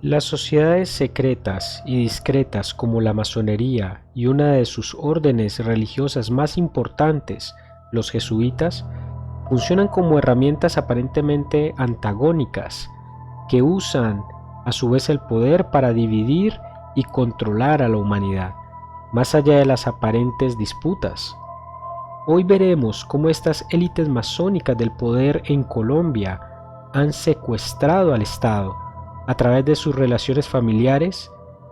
Las sociedades secretas y discretas como la masonería y una de sus órdenes religiosas más importantes, los jesuitas, funcionan como herramientas aparentemente antagónicas que usan a su vez el poder para dividir y controlar a la humanidad, más allá de las aparentes disputas. Hoy veremos cómo estas élites masónicas del poder en Colombia han secuestrado al Estado. A través de sus relaciones familiares,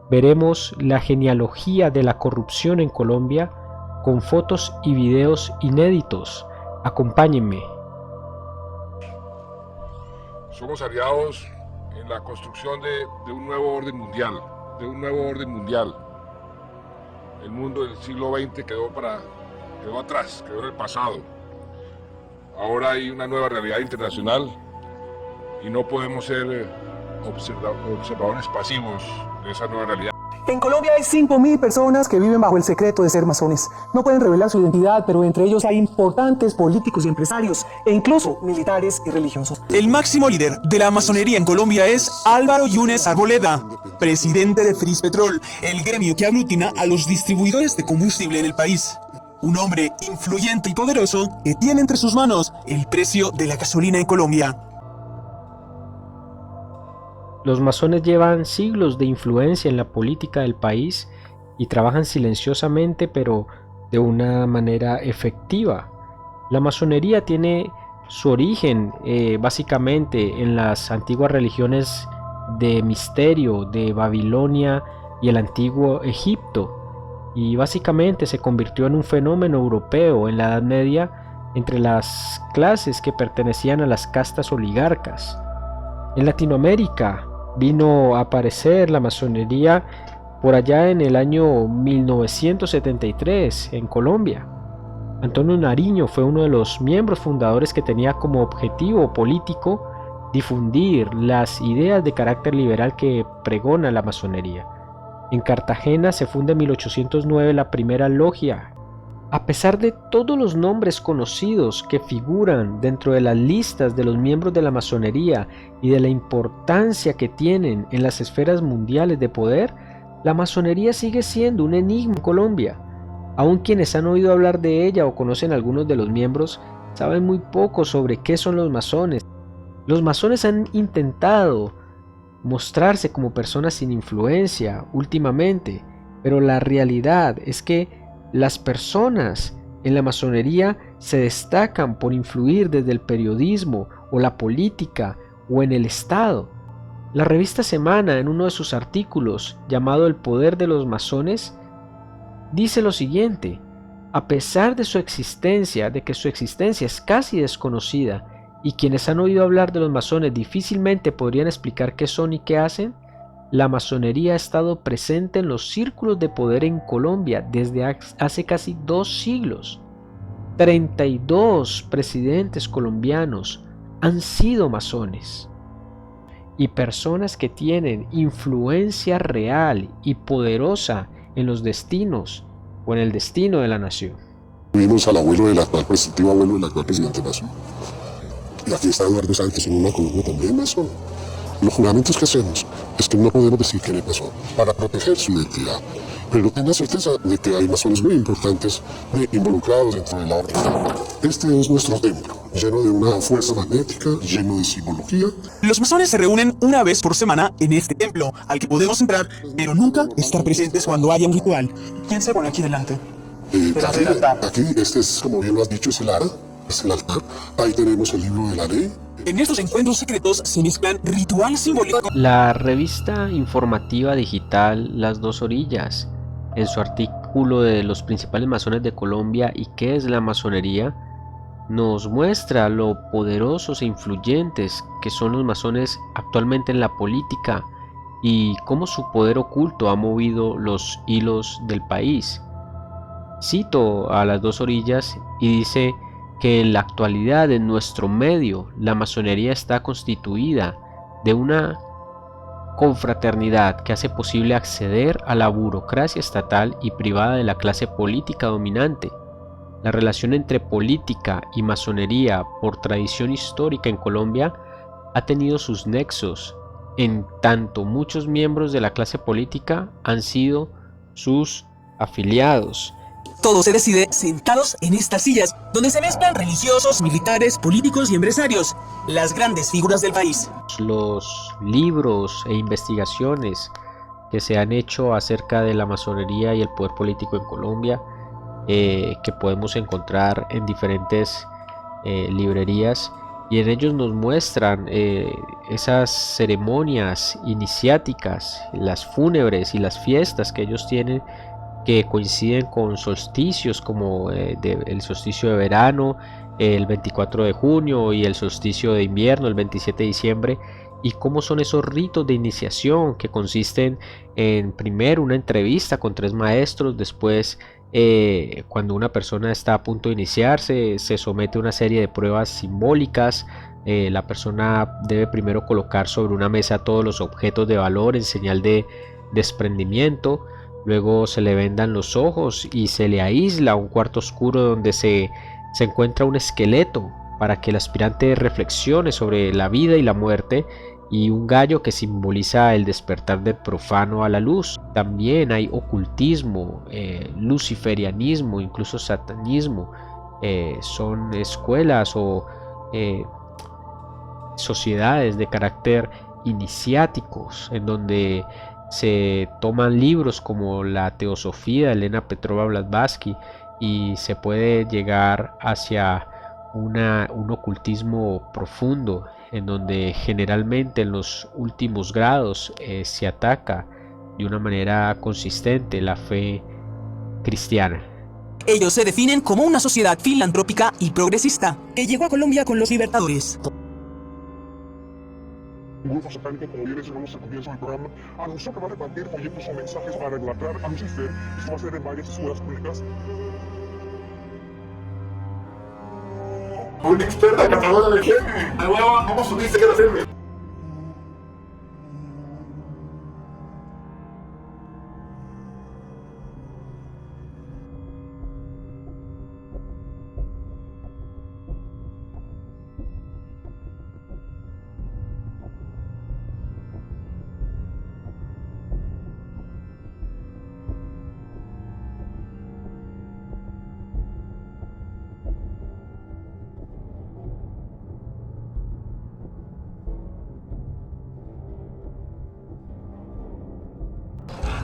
veremos la genealogía de la corrupción en Colombia con fotos y videos inéditos. Acompáñenme. Somos aliados en la construcción de un nuevo orden mundial, El mundo del siglo XX quedó atrás, quedó en el pasado. Ahora hay una nueva realidad internacional y no podemos ser observadores pasivos de esa nueva realidad. En Colombia hay 5.000 personas que viven bajo el secreto de ser masones. No pueden revelar su identidad, pero entre ellos hay importantes políticos y empresarios, e incluso militares y religiosos. El máximo líder de la masonería en Colombia es Álvaro Yunes Arboleda, presidente de Frispetrol, el gremio que aglutina a los distribuidores de combustible en el país. Un hombre influyente y poderoso que tiene entre sus manos el precio de la gasolina en Colombia. Los masones llevan siglos de influencia en la política del país y trabajan silenciosamente pero de una manera efectiva. La masonería tiene su origen básicamente en las antiguas religiones de misterio de Babilonia y el antiguo Egipto, y básicamente se convirtió en un fenómeno europeo en la Edad Media entre las clases que pertenecían a las castas oligarcas. En Latinoamérica vino a aparecer la masonería por allá en el año 1973 en Colombia. Antonio Nariño fue uno de los miembros fundadores que tenía como objetivo político difundir las ideas de carácter liberal que pregona la masonería. En Cartagena se funda en 1809 la primera logia. A pesar de todos los nombres conocidos que figuran dentro de las listas de los miembros de la masonería y de la importancia que tienen en las esferas mundiales de poder, la masonería sigue siendo un enigma en Colombia. Aun quienes han oído hablar de ella o conocen a algunos de los miembros, saben muy poco sobre qué son los masones. Los masones han intentado mostrarse como personas sin influencia últimamente, pero la realidad es que las personas en la masonería se destacan por influir desde el periodismo o la política o en el Estado. La revista Semana, en uno de sus artículos llamado El poder de los masones, dice lo siguiente: a pesar de que su existencia es casi desconocida y quienes han oído hablar de los masones difícilmente podrían explicar qué son y qué hacen, la masonería ha estado presente en los círculos de poder en Colombia desde hace casi 2 siglos. 32 presidentes colombianos han sido masones. Y personas que tienen influencia real y poderosa en los destinos o en el destino de la nación. Tuvimos al abuelo del actual presidente, abuelo del actual presidente masón. Y aquí está Eduardo Santos en una columna también masón. Los juramentos que hacemos es que no podemos decir qué le pasó para proteger su identidad. Pero tenga certeza de que hay masones muy importantes involucrados dentro de la orden. Este es nuestro templo, lleno de una fuerza magnética, lleno de simbología. Los masones se reúnen una vez por semana en este templo, al que podemos entrar, pero nunca estar presentes cuando haya un ritual. ¿Quién se pone aquí delante? Aquí, este es, como bien lo has dicho, es el ara, es el altar. Ahí tenemos el libro de la ley. En estos encuentros secretos se mezclan ritual simbólico. La revista informativa digital Las Dos Orillas, en su artículo de los principales masones de Colombia y qué es la masonería, nos muestra lo poderosos e influyentes que son los masones actualmente en la política y cómo su poder oculto ha movido los hilos del país. Cito a Las Dos Orillas y dice que en la actualidad en nuestro medio la masonería está constituida de una confraternidad que hace posible acceder a la burocracia estatal y privada de la clase política dominante. La relación entre política y masonería por tradición histórica en Colombia ha tenido sus nexos En tanto, muchos miembros de la clase política han sido sus afiliados. Todo se decide sentados en estas sillas, donde se mezclan religiosos, militares, políticos y empresarios, las grandes figuras del país. Los libros e investigaciones que se han hecho acerca de la masonería y el poder político en Colombia, que podemos encontrar en diferentes librerías, y en ellos nos muestran esas ceremonias iniciáticas, las fúnebres y las fiestas que ellos tienen, que coinciden con solsticios como el solsticio de verano, el 24 de junio, y el solsticio de invierno, el 27 de diciembre, y cómo son esos ritos de iniciación que consisten en primero una entrevista con 3 maestros, después cuando una persona está a punto de iniciarse se somete a una serie de pruebas simbólicas. La persona debe primero colocar sobre una mesa todos los objetos de valor en señal de desprendimiento. Luego se le vendan los ojos y se le aísla a un cuarto oscuro donde se encuentra un esqueleto para que el aspirante reflexione sobre la vida y la muerte, y un gallo que simboliza el despertar del profano a la luz. También hay ocultismo, luciferianismo, incluso satanismo. Son escuelas o sociedades de carácter iniciáticos en donde se toman libros como la Teosofía de Elena Petrova Blavatsky y se puede llegar hacia un ocultismo profundo, en donde generalmente en los últimos grados se ataca de una manera consistente la fe cristiana. Ellos se definen como una sociedad filantrópica y progresista que llegó a Colombia con los libertadores. Un grupo satánico, como bien mencionamos al comienzo del programa, anunció que va a repartir folletos o mensajes para idolatrar a Lucifer. Esto va a ser en varias escuelas públicas. Una experta cazadora de gente. ¿Cómo supiste que era hacerme?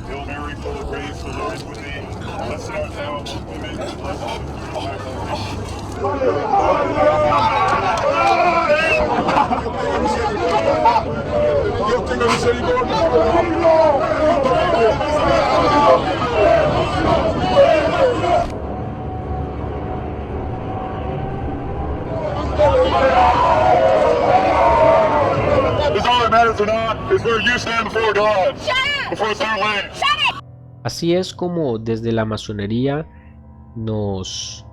Hail Mary, full of grace, the Lord is with thee. Blessed art thou among women, and blessed is the fruit of thy womb. Dios tenga misericordia. It's all that matters or not is where you stand before God. Before their land. Así es como desde la masonería nos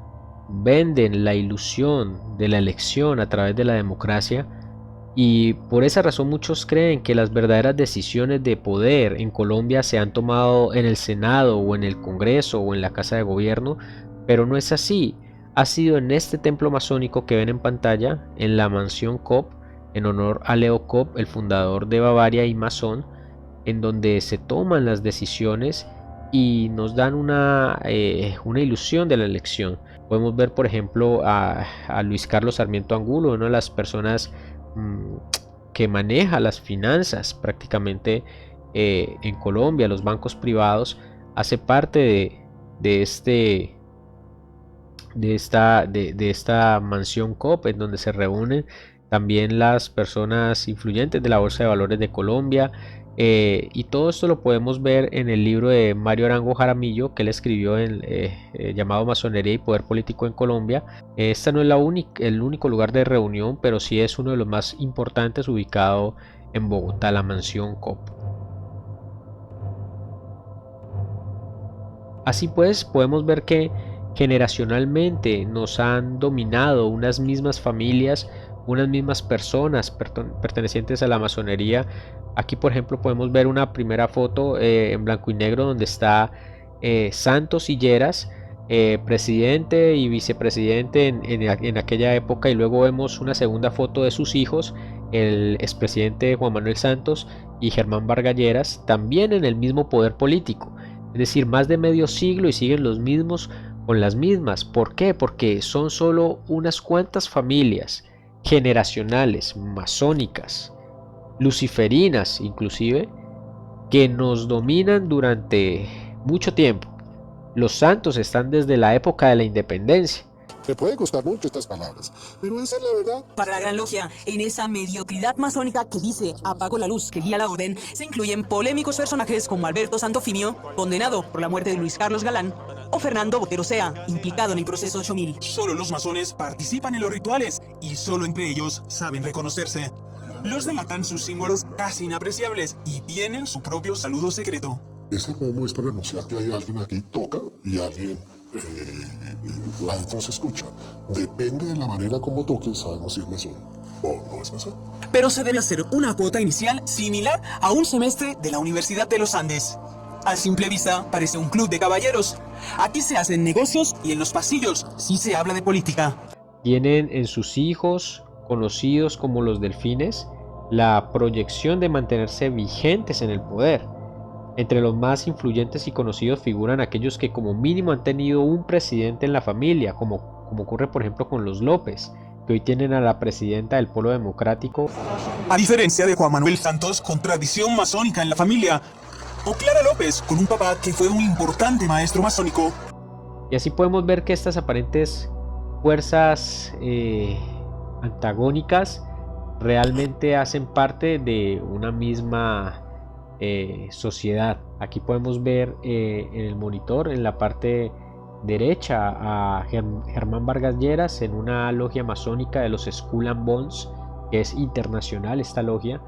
venden la ilusión de la elección a través de la democracia, y por esa razón muchos creen que las verdaderas decisiones de poder en Colombia se han tomado en el Senado o en el Congreso o en la Casa de Gobierno, pero no es así. Ha sido en este templo masónico que ven en pantalla, en la mansión Kopp, en honor a Leo Kopp, el fundador de Bavaria y masón, en donde se toman las decisiones y nos dan una ilusión de la elección. Podemos ver, por ejemplo, a Luis Carlos Sarmiento Angulo, una de las personas que maneja las finanzas prácticamente en Colombia, los bancos privados, hace parte de esta mansión Kopp, en donde se reúnen también las personas influyentes de la Bolsa de Valores de Colombia. Y todo esto lo podemos ver en el libro de Mario Arango Jaramillo que él escribió llamado Masonería y Poder Político en Colombia. Esta no es el único lugar de reunión, pero sí es uno de los más importantes, ubicado en Bogotá, la mansión Kopp. Así pues, podemos ver que generacionalmente nos han dominado unas mismas familias, unas mismas personas pertenecientes a la masonería. Aquí, por ejemplo, podemos ver una primera foto en blanco y negro donde está Santos y Lleras, presidente y vicepresidente en aquella época, y luego vemos una segunda foto de sus hijos el expresidente Juan Manuel Santos y Germán Vargas Lleras, también en el mismo poder político. Es decir, más de medio siglo y siguen los mismos con las mismas. ¿Por qué? Porque son solo unas cuantas familias generacionales, masónicas, luciferinas inclusive, que nos dominan durante mucho tiempo. Los santos están desde la época de la independencia. Me pueden costar mucho estas palabras, pero esa es la verdad. Para la Gran Logia, en esa mediocridad masónica que dice apago la luz que guía la orden, se incluyen polémicos personajes como Alberto Santofimio, condenado por la muerte de Luis Carlos Galán, o Fernando Botero Sea, implicado en el proceso 8000. Solo los masones participan en los rituales y solo entre ellos saben reconocerse. Los delatan sus símbolos casi inapreciables y tienen su propio saludo secreto. Ese pomo es para anunciar que hay alguien aquí toca y alguien adentro se escucha. Depende de la manera como toque, sabemos si es masón o no es masón. Pero se debe hacer una cuota inicial similar a un semestre de la Universidad de los Andes. A simple vista parece un club de caballeros. Aquí se hacen negocios y en los pasillos sí se habla de política. Tienen en sus hijos, conocidos como los delfines, la proyección de mantenerse vigentes en el poder. Entre los más influyentes y conocidos figuran aquellos que como mínimo han tenido un presidente en la familia, como ocurre por ejemplo con los López, que hoy tienen a la presidenta del Polo Democrático. A diferencia de Juan Manuel Santos, con tradición masónica en la familia, o Clara López, con un papá que fue un importante maestro masónico. Y así podemos ver que estas aparentes fuerzas antagónicas realmente hacen parte de una misma sociedad. Aquí podemos ver en el monitor, en la parte derecha, a Germán Vargas Lleras en una logia masónica de los Skull and Bones, que es internacional esta logia,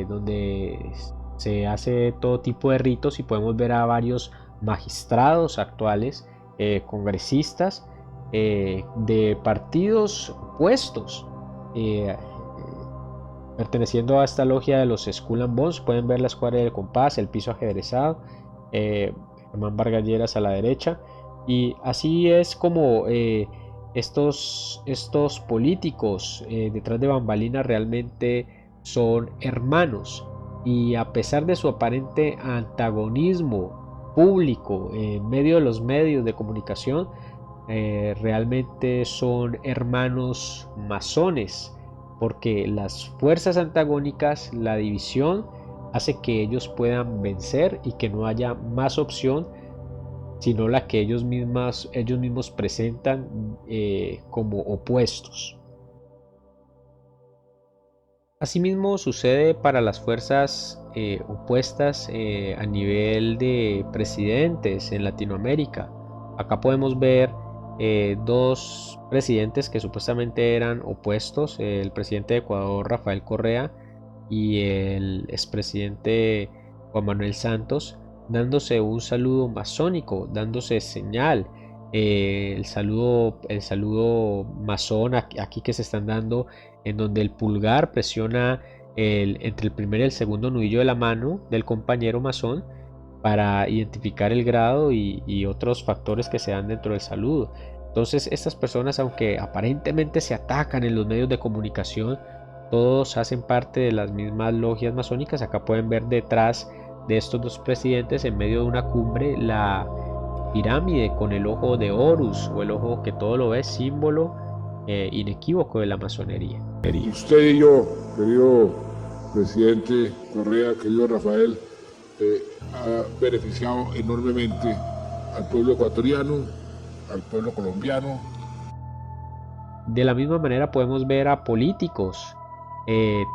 donde se hace todo tipo de ritos, y podemos ver a varios magistrados actuales, congresistas de partidos opuestos, perteneciendo a esta logia de los Skull and Bones. Pueden ver la escuadra del compás, el piso ajedrezado, Germán Vargas Lleras a la derecha, y así es como estos políticos detrás de bambalinas realmente son hermanos, y a pesar de su aparente antagonismo público en medio de los medios de comunicación, realmente son hermanos masones, porque las fuerzas antagónicas, la división, hace que ellos puedan vencer y que no haya más opción sino la que ellos mismos presentan como opuestos. Asimismo sucede para las fuerzas opuestas a nivel de presidentes en Latinoamérica. Acá podemos ver dos presidentes que supuestamente eran opuestos, el presidente de Ecuador, Rafael Correa, y el expresidente Juan Manuel Santos, dándose un saludo masónico, dándose señal, el saludo masón aquí que se están dando, en donde el pulgar presiona entre el primer y el segundo nudillo de la mano del compañero masón para identificar el grado y otros factores que se dan dentro del saludo. Entonces estas personas, aunque aparentemente se atacan en los medios de comunicación, todos hacen parte de las mismas logias masónicas. Acá pueden ver detrás de estos dos presidentes, en medio de una cumbre, la pirámide con el ojo de Horus, o el ojo que todo lo ve, símbolo inequívoco de la masonería. Usted y yo, querido presidente Correa, querido Rafael, ha beneficiado enormemente al pueblo ecuatoriano, al pueblo colombiano. De la misma manera podemos ver a políticos,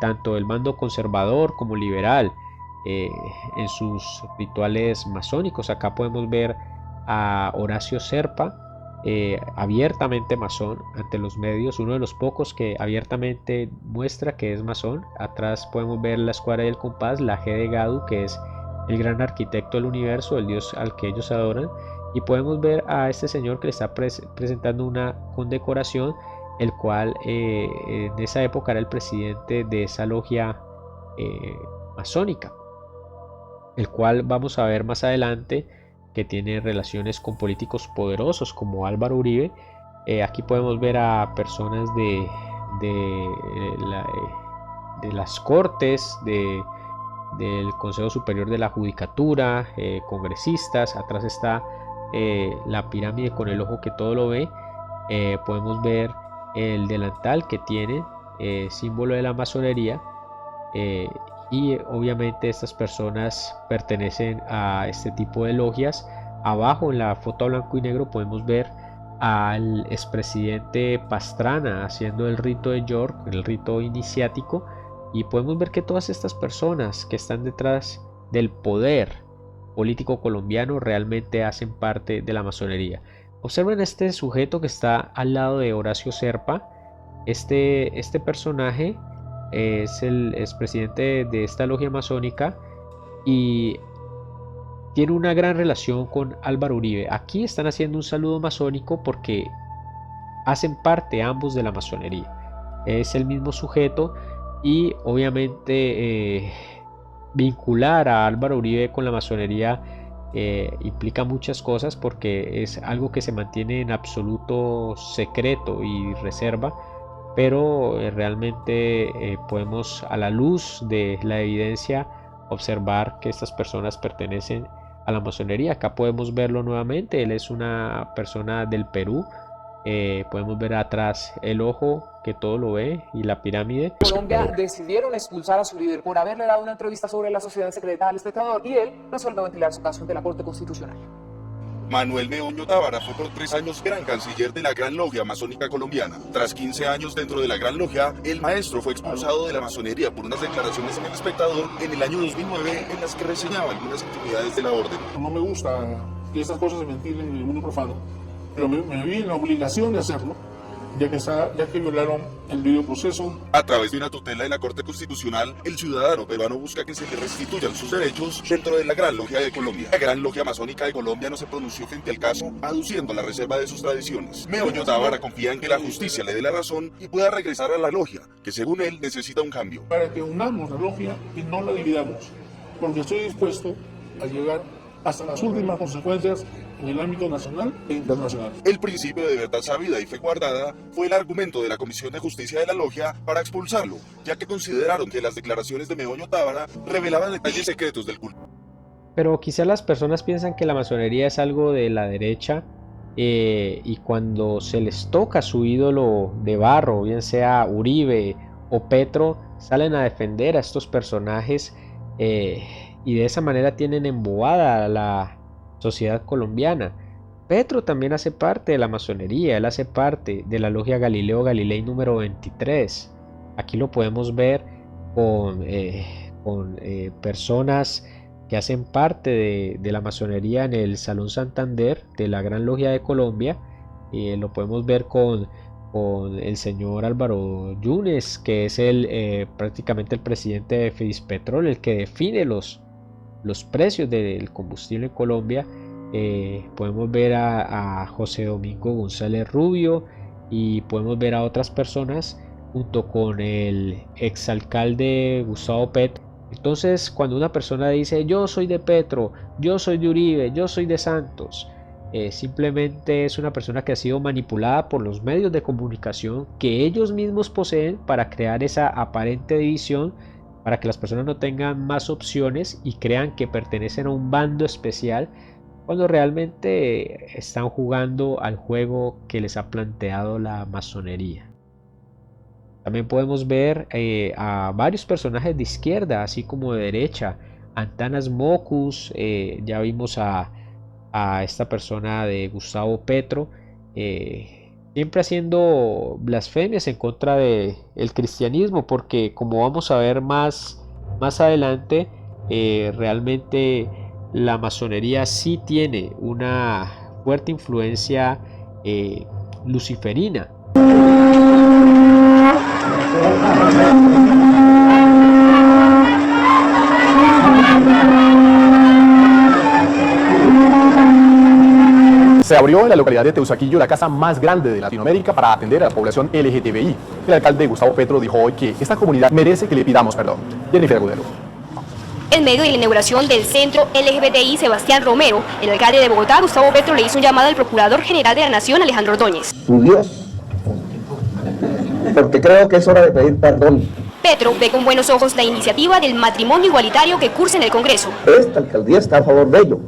tanto del bando conservador como liberal, en sus rituales masónicos. Acá podemos ver a Horacio Serpa, abiertamente masón ante los medios, uno de los pocos que abiertamente muestra que es masón. Atrás podemos ver la escuadra del compás, la G de Gadu, que es el gran arquitecto del universo, el dios al que ellos adoran, y podemos ver a este señor que le está presentando una condecoración, el cual en esa época era el presidente de esa logia masónica, el cual vamos a ver más adelante que tiene relaciones con políticos poderosos como Álvaro Uribe. Aquí podemos ver a personas las cortes, del Consejo Superior de la Judicatura, congresistas. Atrás está la pirámide con el ojo que todo lo ve. Podemos ver el delantal que tiene, símbolo de la masonería, y obviamente estas personas pertenecen a este tipo de logias. Abajo en la foto a blanco y negro podemos ver al expresidente Pastrana haciendo el rito de York, el rito iniciático, y podemos ver que todas estas personas que están detrás del poder político colombiano realmente hacen parte de la masonería. Observen este sujeto que está al lado de Horacio Serpa. Este personaje es el expresidente de esta logia masónica y tiene una gran relación con Álvaro Uribe. Aquí están haciendo un saludo masónico porque hacen parte ambos de la masonería. Es el mismo sujeto y obviamente vincular a Álvaro Uribe con la masonería implica muchas cosas porque es algo que se mantiene en absoluto secreto y reserva, pero realmente podemos, a la luz de la evidencia, observar que estas personas pertenecen a la masonería. Acá podemos verlo nuevamente. Él es una persona del Perú. Podemos ver atrás el ojo que todo lo ve y la pirámide. Colombia decidieron expulsar a su líder por haberle dado una entrevista sobre la sociedad secreta al espectador y él resuelve ventilar su caso ante la Corte Constitucional. Manuel Meoño Tábara fue por 3 años gran canciller de la Gran Logia Masónica Colombiana. Tras 15 años dentro de la Gran Logia, el maestro fue expulsado de la masonería por unas declaraciones en El Espectador en el año 2009 en las que reseñaba algunas actividades de la orden. No me gusta que estas cosas se ventilen en el mundo profano, pero me vi en la obligación de hacerlo, ya que violaron el debido proceso. A través de una tutela de la Corte Constitucional, el ciudadano peruano busca que se le restituyan sus derechos dentro de la Gran Logia de Colombia. La Gran Logia Masónica de Colombia no se pronunció frente al caso, aduciendo la reserva de sus tradiciones. Meoño Tábara confía en que la justicia le dé la razón y pueda regresar a la logia, que según él necesita un cambio. Para que unamos la logia y no la dividamos, porque estoy dispuesto a llegar hasta las últimas consecuencias en el ámbito nacional e internacional. El principio de verdad sabida y fe guardada fue el argumento de la Comisión de Justicia de la Logia para expulsarlo, ya que consideraron que las declaraciones de Meoño Tábara revelaban detalles secretos del culto. Pero quizá las personas piensan que la masonería es algo de la derecha, y cuando se les toca su ídolo de barro, bien sea Uribe o Petro, salen a defender a estos personajes, y de esa manera tienen embobada a la sociedad colombiana. Petro también hace parte de la masonería, él hace parte de la logia Galileo Galilei número 23. Aquí lo podemos ver con personas que hacen parte de la masonería en el Salón Santander de la Gran Logia de Colombia. Lo podemos ver con el señor Álvaro Yunes, que es prácticamente el presidente de Fedispetrol, el que define los precios del combustible en Colombia. Podemos ver a José Domingo González Rubio y podemos ver a otras personas junto con el exalcalde Gustavo Petro. Entonces, cuando una persona dice yo soy de Petro, yo soy de Uribe, yo soy de Santos, simplemente es una persona que ha sido manipulada por los medios de comunicación que ellos mismos poseen para crear esa aparente división, para que las personas no tengan más opciones y crean que pertenecen a un bando especial, cuando realmente están jugando al juego que les ha planteado la masonería. También podemos ver a varios personajes de izquierda, así como de derecha. Antanas Mocus, ya vimos a esta persona de Gustavo Petro, siempre haciendo blasfemias en contra del cristianismo, porque como vamos a ver más adelante, realmente la masonería sí tiene una fuerte influencia luciferina. Se abrió en la localidad de Teusaquillo la casa más grande de Latinoamérica para atender a la población LGTBI. El alcalde Gustavo Petro dijo hoy que esta comunidad merece que le pidamos perdón. Jennifer Agudelo. En medio de la inauguración del centro LGBTI Sebastián Romero, el alcalde de Bogotá, Gustavo Petro, le hizo un llamado al Procurador General de la Nación, Alejandro Ordóñez. Tu Dios, porque creo que es hora de pedir perdón. Petro ve con buenos ojos la iniciativa del matrimonio igualitario que cursa en el Congreso. Esta alcaldía está a favor de ello,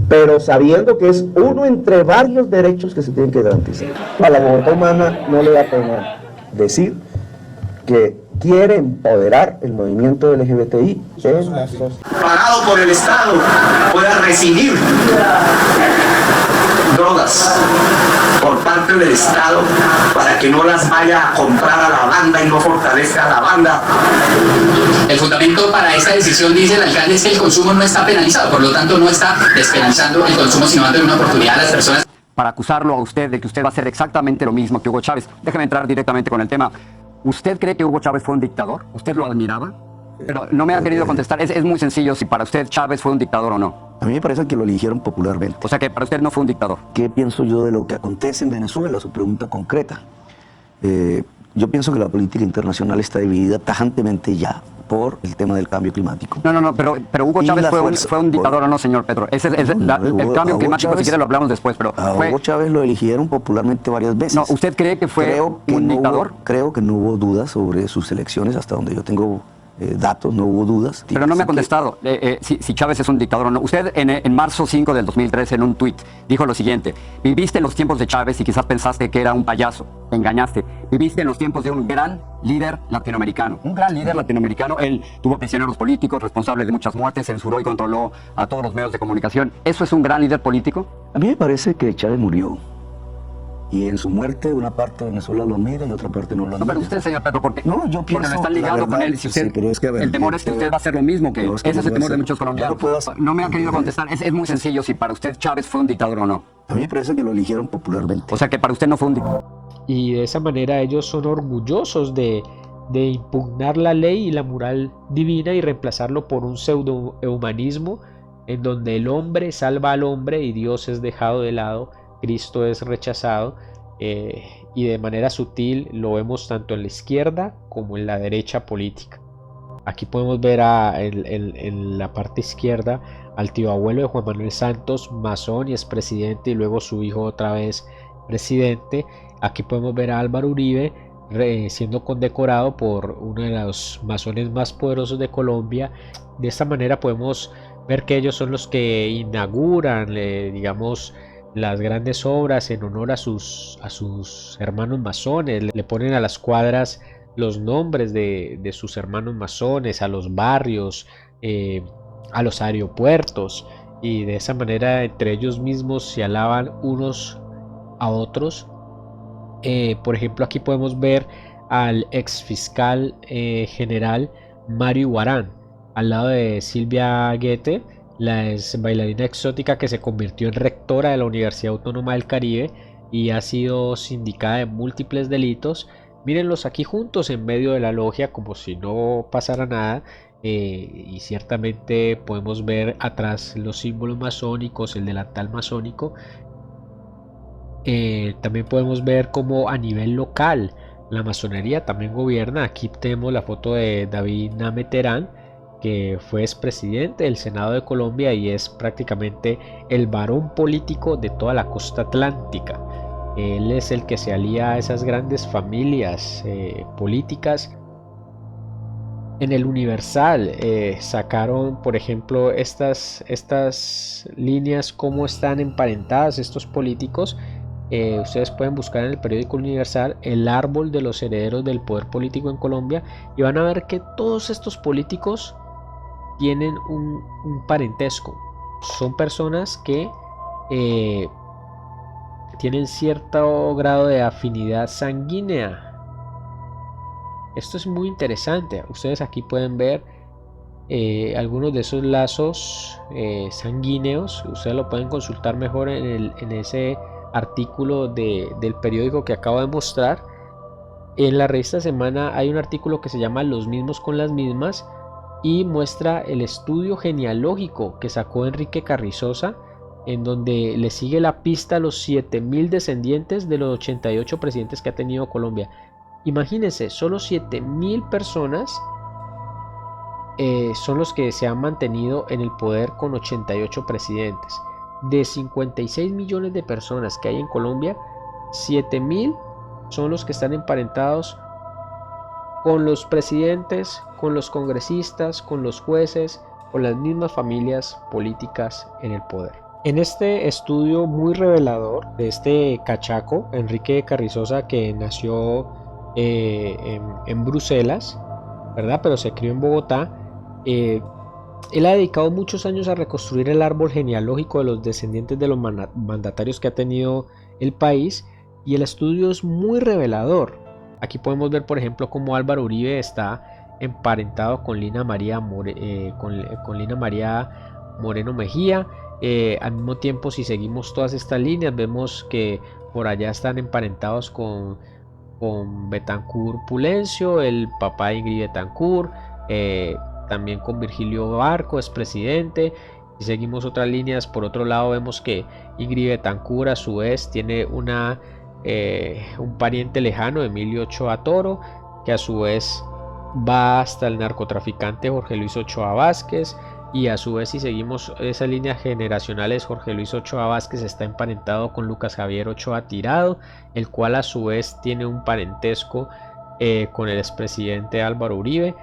pero sabiendo que es uno entre varios derechos que se tienen que garantizar. A la voluntad humana no le da pena decir que quiere empoderar el movimiento LGBTI en la sociedad. Pagado por el Estado, pueda recibir drogas por parte del Estado para que no las vaya a comprar a la banda y no fortalezca a la banda. El fundamento para esta decisión, dice el alcalde, es que el consumo no está penalizado, por lo tanto no está despenalizando el consumo, sino dando una oportunidad a las personas. Para acusarlo a usted de que usted va a hacer exactamente lo mismo que Hugo Chávez, déjeme entrar directamente con el tema. ¿Usted cree que Hugo Chávez fue un dictador? ¿Usted lo admiraba? Pero no me ha querido contestar. Es muy sencillo si para usted Chávez fue un dictador o no. A mí me parece que lo eligieron popularmente. O sea que para usted no fue un dictador. ¿Qué pienso yo de lo que acontece en Venezuela? Su pregunta concreta. Yo pienso que la política internacional está dividida tajantemente ya por el tema del cambio climático. No, pero Hugo Chávez fue un dictador o no, señor Petro. El cambio climático, Chávez, si quiere lo hablamos después, pero a Hugo Chávez lo eligieron popularmente varias veces. No, ¿usted cree que fue un dictador? Creo que no hubo dudas sobre sus elecciones, hasta donde yo tengo datos, no hubo dudas. Pero no me ha contestado si Chávez es un dictador o no. Usted en marzo 5 del 2013 en un tuit dijo lo siguiente: viviste en los tiempos de Chávez y quizás pensaste que era un payaso, te engañaste. Viviste en los tiempos de un gran líder latinoamericano. Un gran líder latinoamericano. Él tuvo prisioneros políticos, responsable de muchas muertes, censuró y controló a todos los medios de comunicación. ¿Eso es un gran líder político? A mí me parece que Chávez murió. Y en su muerte una parte de Venezuela lo admira y otra parte no lo admira. No, pero usted, señor Petro, porque no, yo pienso, lo están ligando con él. Si usted, sí, es que, el temor es que usted va a hacer lo mismo que él. Ese es el temor de muchos colombianos. No me ha querido contestar. Es muy sencillo si para usted Chávez fue un dictador o no. A mí me parece que lo eligieron popularmente. O sea que para usted no fue un dictador. Y de esa manera ellos son orgullosos de impugnar la ley y la moral divina y reemplazarlo por un pseudo-humanismo en donde el hombre salva al hombre y Dios es dejado de lado, Cristo es rechazado. Y de manera sutil lo vemos tanto en la izquierda como en la derecha política. Aquí podemos ver en la parte izquierda al tío abuelo de Juan Manuel Santos, masón y expresidente, y luego su hijo otra vez presidente. Aquí podemos ver a Álvaro Uribe siendo condecorado por uno de los masones más poderosos de Colombia. De esta manera podemos ver que ellos son los que inauguran, digamos, las grandes obras en honor a sus hermanos masones. Le ponen a las cuadras los nombres de sus hermanos masones, a los barrios, a los aeropuertos, y de esa manera entre ellos mismos se alaban unos a otros. Por ejemplo, aquí podemos ver al ex fiscal general Mario Iguarán al lado de Silvia Guete, la ex bailarina exótica que se convirtió en rectora de la Universidad Autónoma del Caribe y ha sido sindicada de múltiples delitos. Mírenlos aquí juntos en medio de la logia como si no pasara nada, y ciertamente podemos ver atrás los símbolos masónicos, el delantal masónico. También podemos ver como a nivel local la masonería también gobierna. Aquí tenemos la foto de David Name Terán, que fue expresidente del Senado de Colombia y es prácticamente el varón político de toda la costa atlántica. Él es el que se alía a esas grandes familias políticas. En el Universal sacaron, por ejemplo, estas líneas, cómo están emparentadas estos políticos. Ustedes pueden buscar en el periódico Universal el árbol de los herederos del poder político en Colombia y van a ver que todos estos políticos tienen un parentesco. Son personas que tienen cierto grado de afinidad sanguínea. Esto es muy interesante. Ustedes aquí pueden ver algunos de esos lazos sanguíneos. Ustedes lo pueden consultar mejor en ese artículo del periódico que acabo de mostrar. En la revista Semana hay un artículo que se llama Los mismos con las mismas y muestra el estudio genealógico que sacó Enrique Carrizosa, en donde le sigue la pista a los 7.000 descendientes de los 88 presidentes que ha tenido Colombia. Imagínense, solo 7.000 personas son los que se han mantenido en el poder con 88 presidentes. De 56 millones de personas que hay en Colombia, 7.000 son los que están emparentados con los presidentes, con los congresistas, con los jueces, con las mismas familias políticas en el poder. En este estudio muy revelador de este cachaco, Enrique Carrizosa, que nació en Bruselas, ¿verdad? Pero se crió en Bogotá, él ha dedicado muchos años a reconstruir el árbol genealógico de los descendientes de los mandatarios que ha tenido el país, y el estudio es muy revelador. Aquí podemos ver, por ejemplo, cómo Álvaro Uribe está emparentado con Lina María Moreno Mejía. Al mismo tiempo, si seguimos todas estas líneas, vemos que por allá están emparentados con Betancur Pulencio, el papá de Ingrid Betancur, también con Virgilio Barco, expresidente. Si seguimos otras líneas, por otro lado vemos que Ingrid Betancur a su vez tiene un pariente lejano, Emilio Ochoa Toro, que a su vez va hasta el narcotraficante Jorge Luis Ochoa Vázquez, y a su vez, si seguimos esas líneas generacionales, Jorge Luis Ochoa Vázquez está emparentado con Lucas Javier Ochoa Tirado, el cual a su vez tiene un parentesco con el expresidente Álvaro Uribe.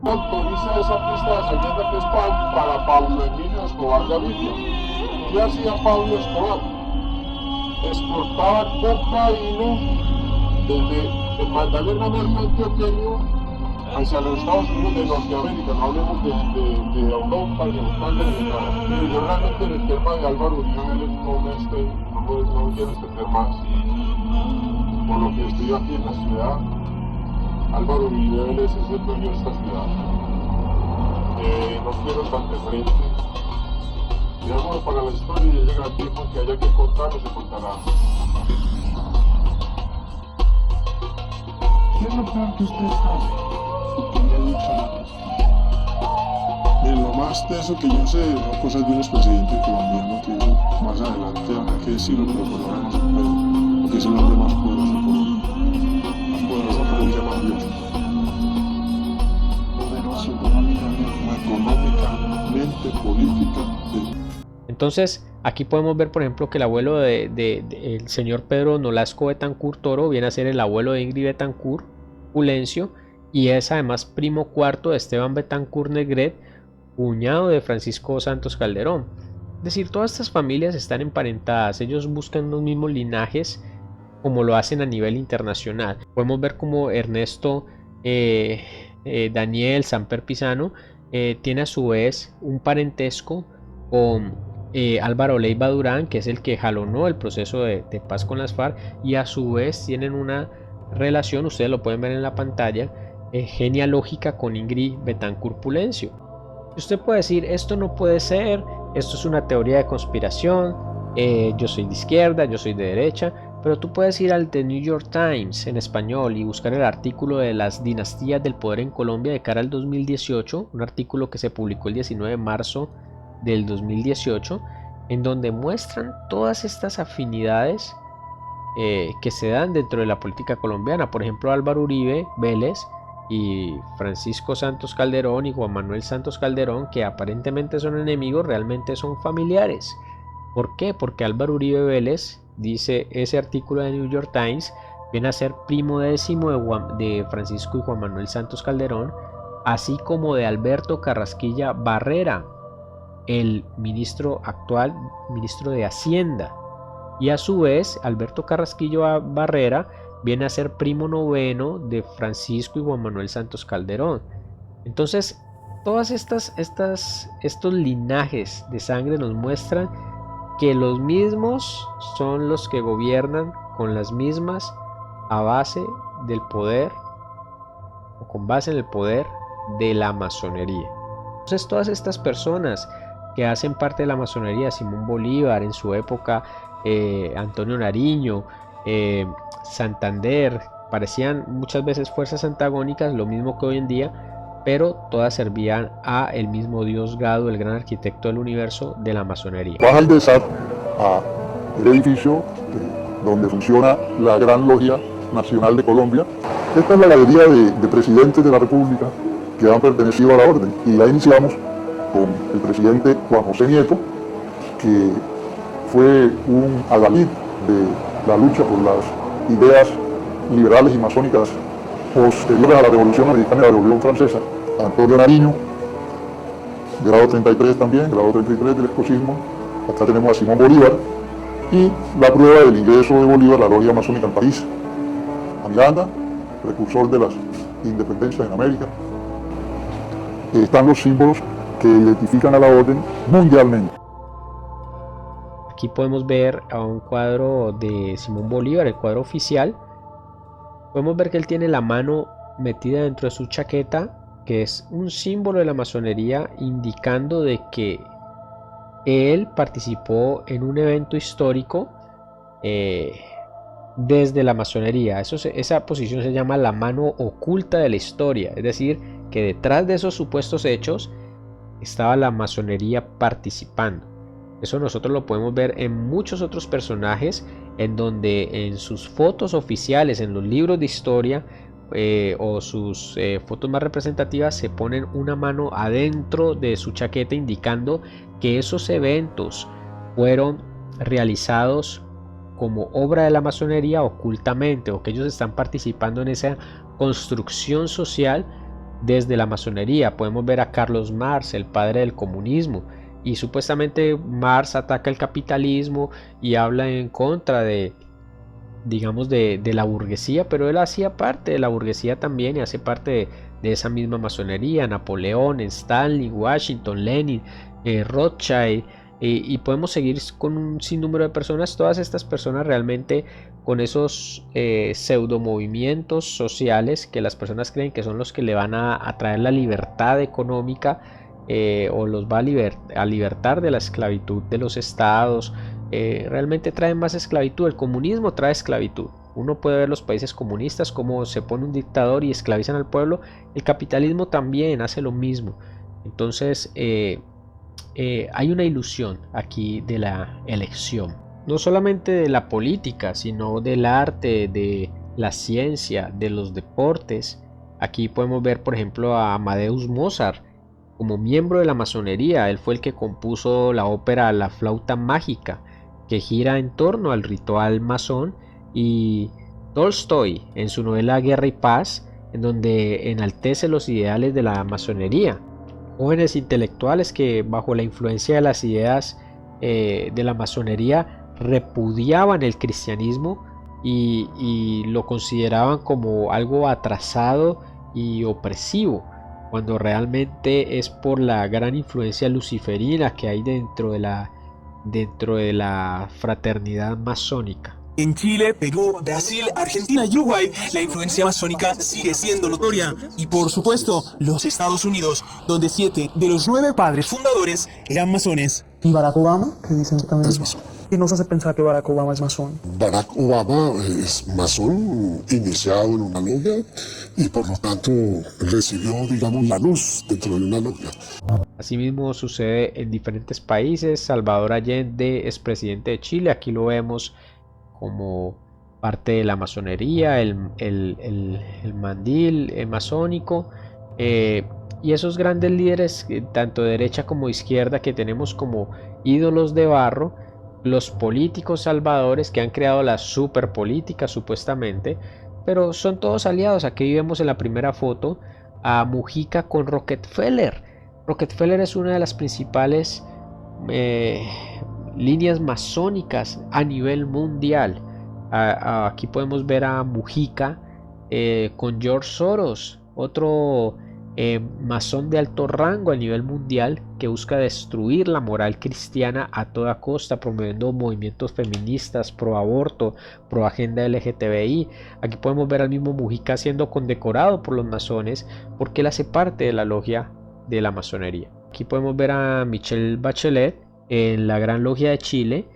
Autoriza esa pista de Sayeta que es para Pablo Emilio Escobar Gaviria. ¿Qué hacía Pablo Escobar? Exportaba cocaína desde el Magdalena Norte antioqueño hacia los Estados Unidos de Norteamérica, no hablemos de Europa, de Australia, ni nada. Pero yo realmente en el tema de Álvaro Uribe no quiero extender más. Por lo que estoy aquí en la ciudad, Álvaro Uribe Vélez es el dueño de esta ciudad. No quiero estar de frente. Digamos, para la historia y llega el tiempo que haya que contarlo, se contará. ¿Qué es lo peor que usted sabe y que le ha dicho a la persona? Lo más teso que yo sé son cosas de un expresidente colombiano que más adelante habrá que decirlo, pero por ahora no se puede, porque es el hombre más poderoso de Colombia. Económicamente, política. Entonces aquí podemos ver, por ejemplo, que el abuelo el señor Pedro Nolasco Betancur Toro viene a ser el abuelo de Ingrid Betancur Pulencio, y es además primo cuarto de Esteban Betancur Negret, cuñado de Francisco Santos Calderón. Es decir, todas estas familias están emparentadas, ellos buscan los mismos linajes como lo hacen a nivel internacional. Podemos ver como Ernesto Daniel Samper Pisano tiene a su vez un parentesco con Álvaro Leiva Durán, que es el que jalonó el proceso de paz con las FARC, y a su vez tienen una relación, ustedes lo pueden ver en la pantalla, genealógica con Ingrid Betancur Pulencio. Usted puede decir, esto no puede ser, esto es una teoría de conspiración, yo soy de izquierda, yo soy de derecha, pero tú puedes ir al The New York Times en español y buscar el artículo de las dinastías del poder en Colombia de cara al 2018, un artículo que se publicó el 19 de marzo del 2018, en donde muestran todas estas afinidades que se dan dentro de la política colombiana. Por ejemplo, Álvaro Uribe Vélez y Francisco Santos Calderón y Juan Manuel Santos Calderón, que aparentemente son enemigos, realmente son familiares. ¿Por qué? Porque Álvaro Uribe Vélez, dice ese artículo de New York Times, viene a ser primo décimo de Francisco y Juan Manuel Santos Calderón, así como de Alberto Carrasquilla Barrera, el actual ministro de Hacienda. Y a su vez, Alberto Carrasquillo Barrera viene a ser primo noveno de Francisco y Juan Manuel Santos Calderón. Entonces, todas estos linajes de sangre nos muestran que los mismos son los que gobiernan con las mismas a base del poder o con base en el poder de la masonería. Entonces, todas estas personas que hacen parte de la masonería, Simón Bolívar en su época, Antonio Nariño, Santander, parecían muchas veces fuerzas antagónicas, lo mismo que hoy en día, pero todas servían a el mismo Dios Gado, el gran arquitecto del universo de la masonería. Baja al DESAR a el edificio donde funciona la Gran Logia Nacional de Colombia. Esta es la galería de presidentes de la República que han pertenecido a la orden, y la iniciamos con el presidente Juan José Nieto, que fue un adalid de la lucha por las ideas liberales y masónicas posteriores a la Revolución Americana y a la Revolución Francesa. Antonio Nariño, grado 33 también, grado 33 del escocismo. Acá tenemos a Simón Bolívar y la prueba del ingreso de Bolívar a la logia masónica en París. A Miranda, precursor de las independencias en América. Están los símbolos que identifican a la orden mundialmente. Aquí podemos ver a un cuadro de Simón Bolívar, el cuadro oficial. Podemos ver que él tiene la mano metida dentro de su chaqueta, que es un símbolo de la masonería, indicando de que él participó en un evento histórico desde la masonería. Esa posición se llama la mano oculta de la historia, es decir, que detrás de esos supuestos hechos estaba la masonería participando. Eso nosotros lo podemos ver en muchos otros personajes, en donde en sus fotos oficiales, en los libros de historia o sus fotos más representativas, se ponen una mano adentro de su chaqueta, indicando que esos eventos fueron realizados como obra de la masonería ocultamente, o que ellos están participando en esa construcción social desde la masonería. Podemos ver a Carlos Marx, el padre del comunismo, y supuestamente Marx ataca el capitalismo y habla en contra de, digamos, de la burguesía, pero él hacía parte de la burguesía también y hace parte de esa misma masonería. Napoleón, Stanley, Washington, Lenin, Rothschild, y podemos seguir con un sinnúmero de personas. Todas estas personas realmente con esos pseudo movimientos sociales que las personas creen que son los que le van a traer la libertad económica, o los va a libertar de la esclavitud de los estados. Realmente traen más esclavitud. El comunismo trae esclavitud. Uno puede ver los países comunistas como se pone un dictador y esclavizan al pueblo. El capitalismo también hace lo mismo. Entonces hay una ilusión aquí de la elección, no solamente de la política, sino del arte, de la ciencia, de los deportes. Aquí podemos ver, por ejemplo, a Amadeus Mozart como miembro de la masonería. Él fue el que compuso la ópera La Flauta Mágica, que gira en torno al ritual masón, y Tolstoy en su novela Guerra y Paz, en donde enaltece los ideales de la masonería. Jóvenes intelectuales que bajo la influencia de las ideas de la masonería repudiaban el cristianismo y lo consideraban como algo atrasado y opresivo, cuando realmente es por la gran influencia luciferina que hay dentro de la fraternidad masónica. En Chile, Perú, Brasil, Argentina y Uruguay, la influencia masónica sigue siendo notoria. Y por supuesto, los Estados Unidos, donde 7 de los 9 padres fundadores eran masones. ¿Y Barack Obama? Que dicen que también es masón. ¿Y nos hace pensar que Barack Obama es masón? Barack Obama es masón, iniciado en una logia, y por lo tanto recibió, digamos, la luz dentro de una logia. Asimismo sucede en diferentes países. Salvador Allende es presidente de Chile. Aquí lo vemos como parte de la masonería, el mandil masónico, y esos grandes líderes, tanto de derecha como de izquierda, que tenemos como ídolos de barro, los políticos salvadores que han creado la superpolítica supuestamente, pero son todos aliados. Aquí vemos en la primera foto a Mujica con Rockefeller. Rockefeller es una de las principales líneas masónicas a nivel mundial. Aquí podemos ver a Mujica con George Soros, otro masón de alto rango a nivel mundial que busca destruir la moral cristiana a toda costa, promoviendo movimientos feministas, pro aborto, pro agenda LGTBI. Aquí podemos ver al mismo Mujica siendo condecorado por los masones porque él hace parte de la logia de la masonería. Aquí podemos ver a Michelle Bachelet en la Gran Logia de Chile,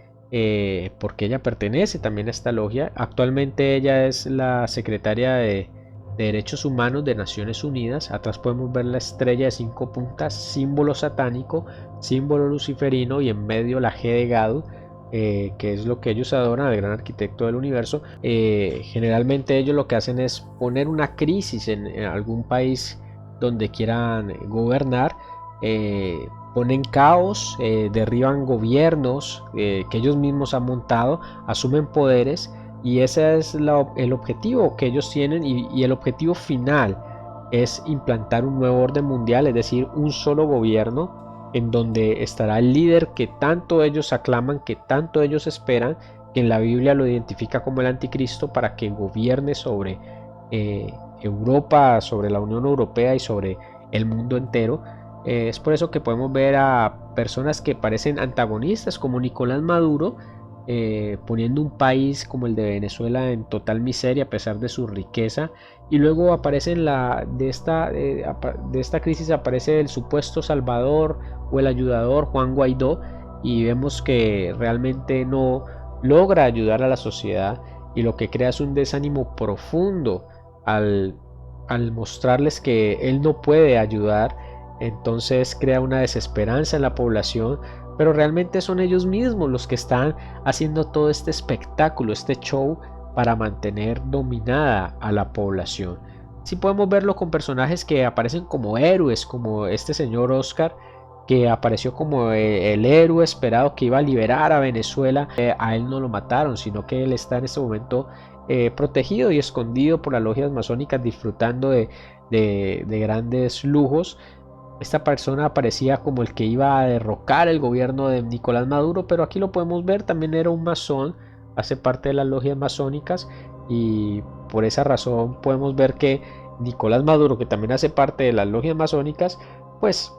porque ella pertenece también a esta logia. Actualmente ella es la secretaria de Derechos Humanos de Naciones Unidas. Atrás podemos ver la estrella de 5 puntas, símbolo satánico, símbolo luciferino, y en medio la G de Gado, que es lo que ellos adoran, el gran arquitecto del universo. Generalmente ellos lo que hacen es poner una crisis en algún país donde quieran gobernar, ponen caos, derriban gobiernos que ellos mismos han montado, asumen poderes, y ese es el objetivo que ellos tienen, y el objetivo final es implantar un nuevo orden mundial, es decir, un solo gobierno en donde estará el líder que tanto ellos aclaman, que tanto ellos esperan, que en la Biblia lo identifica como el anticristo, para que gobierne sobre Europa, sobre la Unión Europea y sobre el mundo entero. Es por eso que podemos ver a personas que parecen antagonistas como Nicolás Maduro, poniendo un país como el de Venezuela en total miseria a pesar de su riqueza, y luego aparece de esta crisis aparece el supuesto salvador o el ayudador Juan Guaidó, y vemos que realmente no logra ayudar a la sociedad, y lo que crea es un desánimo profundo al mostrarles que él no puede ayudar. Entonces crea una desesperanza en la población, pero realmente son ellos mismos los que están haciendo todo este espectáculo, este show, para mantener dominada a la población. Sí podemos verlo con personajes que aparecen como héroes, como este señor Oscar, que apareció como el héroe esperado que iba a liberar a Venezuela. A él no lo mataron, sino que él está en este momento protegido y escondido por las logias masónicas, disfrutando de grandes lujos. Esta persona aparecía como el que iba a derrocar el gobierno de Nicolás Maduro, pero aquí lo podemos ver, también era un masón, hace parte de las logias masónicas, y por esa razón podemos ver que Nicolás Maduro, que también hace parte de las logias masónicas, pues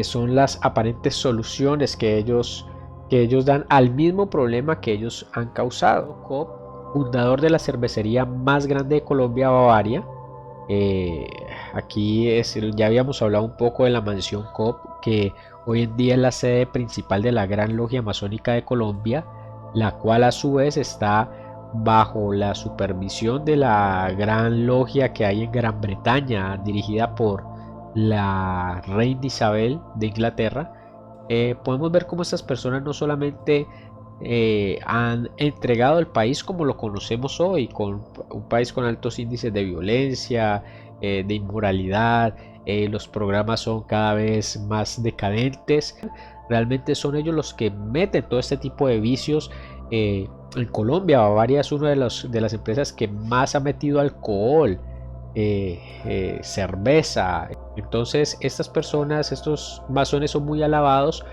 son las aparentes soluciones que ellos dan al mismo problema que ellos han causado. Kopp, fundador de la cervecería más grande de Colombia, Bavaria. Aquí ya habíamos hablado un poco de la mansión Kopp, que hoy en día es la sede principal de la Gran Logia Masónica de Colombia, la cual a su vez está bajo la supervisión de la Gran Logia que hay en Gran Bretaña, dirigida por la reina Isabel de Inglaterra. Podemos ver cómo estas personas no solamente han entregado el país como lo conocemos hoy, con un país con altos índices de violencia, de inmoralidad, los programas son cada vez más decadentes. Realmente son ellos los que meten todo este tipo de vicios. En Colombia, Bavaria es una de las empresas que más ha metido alcohol, cerveza. Entonces estas personas, estos masones, son muy alabados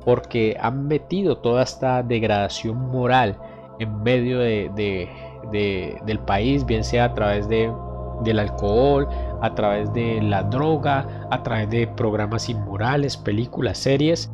porque han metido toda esta degradación moral en medio del país, bien sea a través del alcohol, a través de la droga, a través de programas inmorales, películas, series.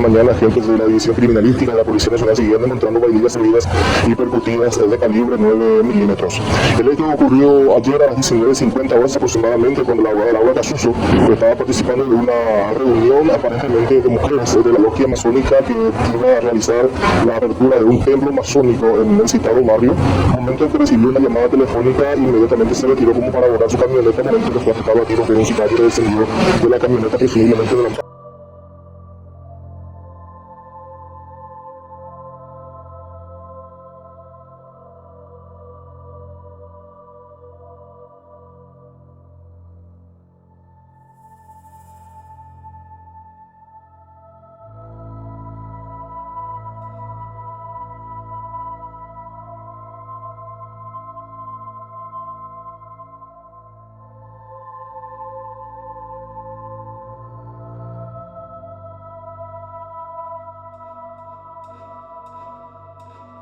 Mañana agentes de la División Criminalística de la Policía Nacional siguieron encontrando vainillas heridas y percutidas de calibre 9 milímetros. El hecho ocurrió ayer a las 19:50 horas aproximadamente, cuando la abogada Laura Casuso estaba participando de una reunión aparentemente de mujeres de la logia masónica que iba a realizar la apertura de un templo masónico en el citado barrio. Momento en que recibió una llamada telefónica, inmediatamente se retiró como para abordar su camioneta. Momento que fue atacado a tiros de un sicario que descendió de la camioneta, presumiblemente de la...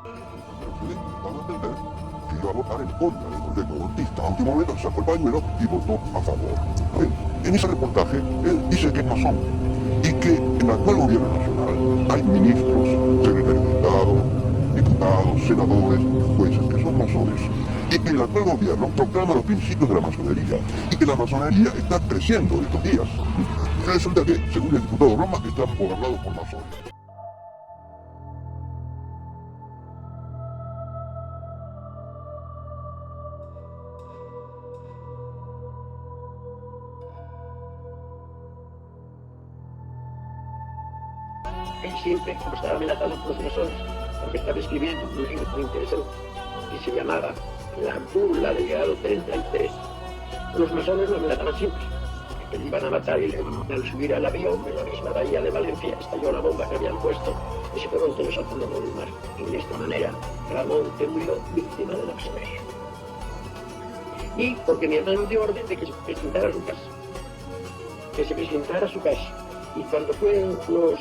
Van a entender que iba a votar en contra del gobierno golpista. A último momento sacó el pañuelo y votó a favor. En ese reportaje, él dice que es masón y que en el actual gobierno nacional hay ministros, secretarios de Estado, diputados, senadores, jueces que son masones, y que el actual gobierno proclama los principios de la masonería y que la masonería está creciendo estos días. Resulta que, según el diputado Roma, están gobernados por masones. Él siempre estaba amenazado por los masones, porque estaba escribiendo un libro muy interesante y se llamaba La burla del grado 33. Los masones lo amenazaban siempre, que le iban a matar y al subir al avión en la misma bahía de Valencia estalló la bomba que habían puesto y se fueron todos al fondo del mar. Y de esta manera Ramón murió víctima de la masonería. Y porque mi hermano dio orden de que se presentara a su casa. Que se presentara a su casa. Y cuando fueron los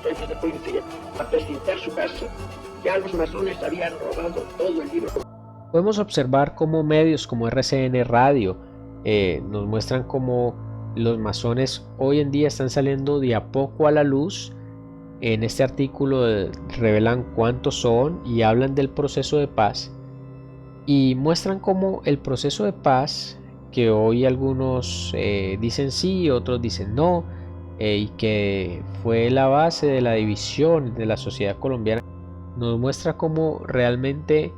jefes de policía a presentar su casa, ya los masones habían robado todo el libro. Podemos observar cómo medios como RCN Radio nos muestran cómo los masones hoy en día están saliendo de a poco a la luz. En este artículo revelan cuántos son y hablan del proceso de paz y muestran cómo el proceso de paz, que hoy algunos dicen sí, otros dicen no, y que fue la base de la división de la sociedad colombiana, nos muestra cómo realmente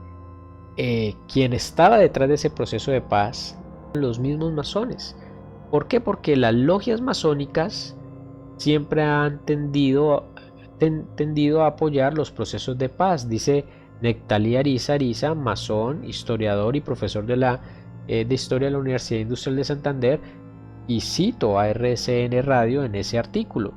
quien estaba detrás de ese proceso de paz eran los mismos masones. ¿Por qué? Porque las logias masónicas siempre han tendido a apoyar los procesos de paz. Dice Nectalí Ariza, masón, historiador y profesor de Historia de la Universidad Industrial de Santander, y cito a RCN Radio en ese artículo.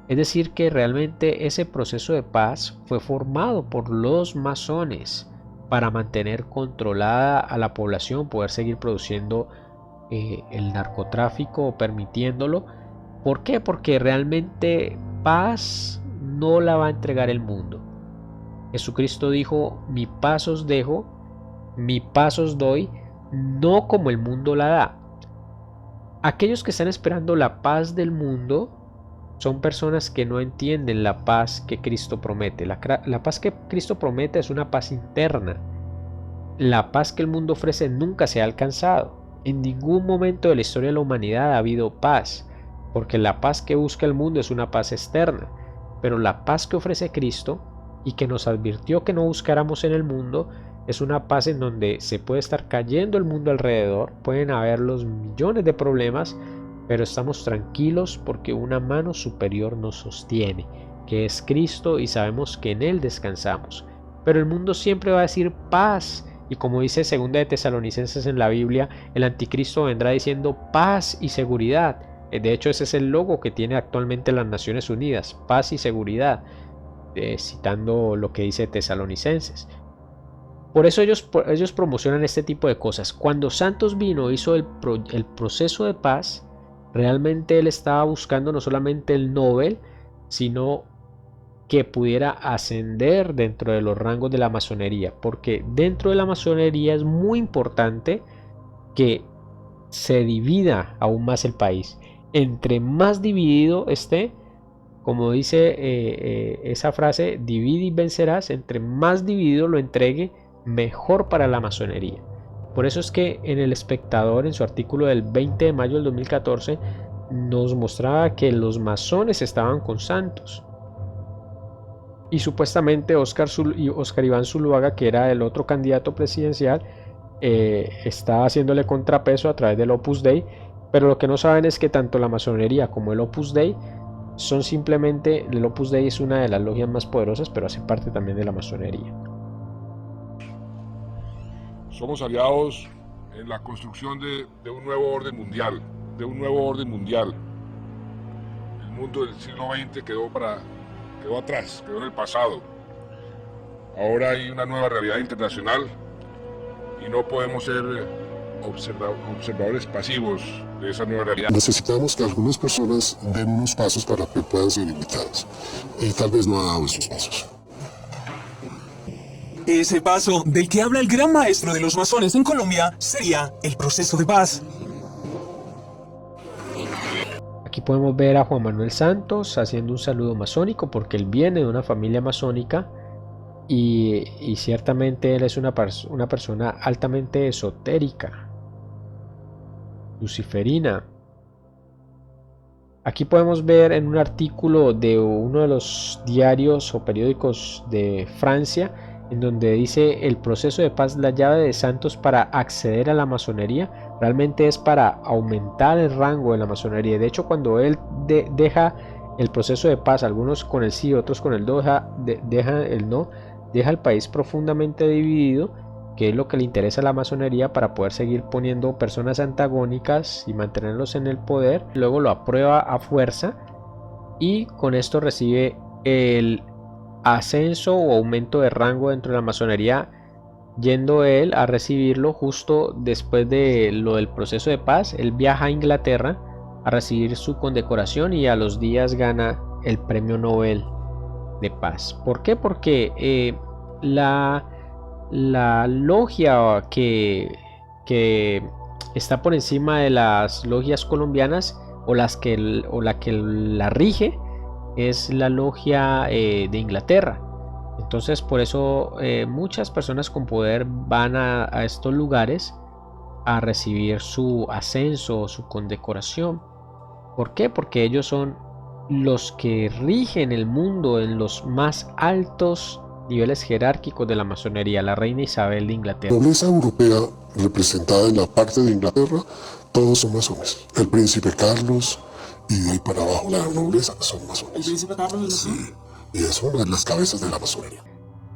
Es decir, que realmente ese proceso de paz fue formado por los masones para mantener controlada a la población, poder seguir produciendo el narcotráfico o permitiéndolo. ¿Por qué? Porque realmente paz no la va a entregar el mundo. Jesucristo dijo: mi paz os dejo, mi paz os doy, no como el mundo la da. Aquellos que están esperando la paz del mundo son personas que no entienden la paz que Cristo promete. La paz que Cristo promete es una paz interna. La paz que el mundo ofrece nunca se ha alcanzado. En ningún momento de la historia de la humanidad ha habido paz, porque la paz que busca el mundo es una paz externa. Pero la paz que ofrece Cristo, y que nos advirtió que no buscáramos en el mundo, es una paz en donde se puede estar cayendo el mundo alrededor, pueden haber los millones de problemas, pero estamos tranquilos porque una mano superior nos sostiene, que es Cristo, y sabemos que en Él descansamos. Pero el mundo siempre va a decir paz, y como dice 2 de Tesalonicenses en la Biblia, el anticristo vendrá diciendo paz y seguridad. De hecho, ese es el logo que tiene actualmente las Naciones Unidas, paz y seguridad, citando lo que dice Tesalonicenses. Por eso ellos promocionan este tipo de cosas. Cuando Santos vino, hizo el proceso de paz, realmente él estaba buscando no solamente el Nobel, sino que pudiera ascender dentro de los rangos de la masonería, porque dentro de la masonería es muy importante que se divida aún más el país. Entre más dividido esté, como dice esa frase, divide y vencerás, entre más dividido lo entregue, mejor para la masonería. Por eso es que en El Espectador, en su artículo del 20 de mayo del 2014, nos mostraba que los masones estaban con Santos. Y supuestamente Óscar Iván Zuluaga, que era el otro candidato presidencial, estaba haciéndole contrapeso a través del Opus Dei. Pero lo que no saben es que tanto la masonería como el Opus Dei son simplemente, el Opus Dei es una de las logias más poderosas, pero hace parte también de la masonería. Somos aliados en la construcción de un nuevo orden mundial, El mundo del siglo XX quedó atrás, quedó en el pasado. Ahora hay una nueva realidad internacional y no podemos ser observadores pasivos de esa nueva realidad. Necesitamos que algunas personas den unos pasos para que puedan ser invitadas. Y tal vez no ha dado esos pasos. Ese paso del que habla el gran maestro de los masones en Colombia sería el proceso de paz. Aquí podemos ver a Juan Manuel Santos haciendo un saludo masónico porque él viene de una familia masónica y ciertamente él es una persona altamente esotérica, luciferina. Aquí podemos ver en un artículo de uno de los diarios o periódicos de Francia, en donde dice el proceso de paz, la llave de Santos para acceder a la masonería, realmente es para aumentar el rango de la masonería. De hecho, cuando él deja el proceso de paz, algunos con el sí, otros con el no, deja el no, deja el país profundamente dividido, que es lo que le interesa a la masonería para poder seguir poniendo personas antagónicas y mantenerlos en el poder. Luego lo aprueba a fuerza y con esto recibe el ascenso o aumento de rango dentro de la masonería, yendo él a recibirlo justo después de lo del proceso de paz. Él viaja a Inglaterra a recibir su condecoración y a los días gana el premio Nobel de paz. ¿Por qué? Porque la logia que está por encima de las logias colombianas o la que la rige es la logia de Inglaterra. Entonces por eso muchas personas con poder van a estos lugares a recibir su ascenso, su condecoración. ¿Por qué? Porque ellos son los que rigen el mundo en los más altos niveles jerárquicos de la masonería. La reina Isabel de Inglaterra. La nobleza europea representada en la parte de Inglaterra, todos son masones. El príncipe Carlos y de ahí para abajo la nobleza son masones. ¿El príncipe Carlos? Sí, y eso es las cabezas de la masonería.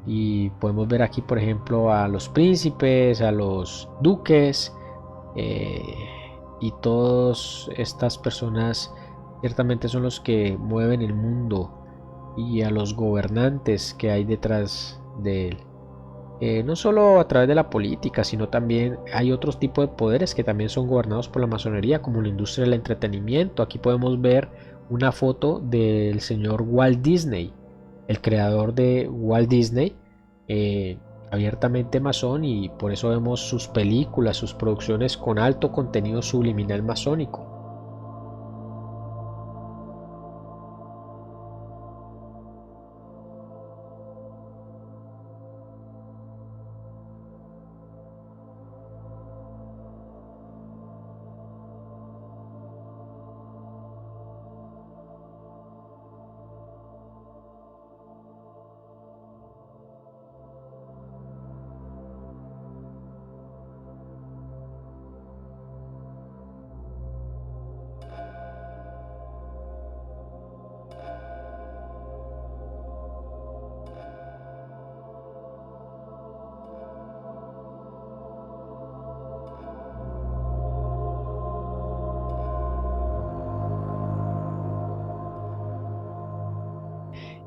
Y podemos ver aquí, por ejemplo, a los príncipes, a los duques y todas estas personas ciertamente son los que mueven el mundo, y a los gobernantes que hay detrás de él. No solo a través de la política, sino también hay otros tipos de poderes que también son gobernados por la masonería, como la industria del entretenimiento. Aquí podemos ver una foto del señor Walt Disney, el creador de Walt Disney, abiertamente masón, y por eso vemos sus películas, sus producciones con alto contenido subliminal masónico.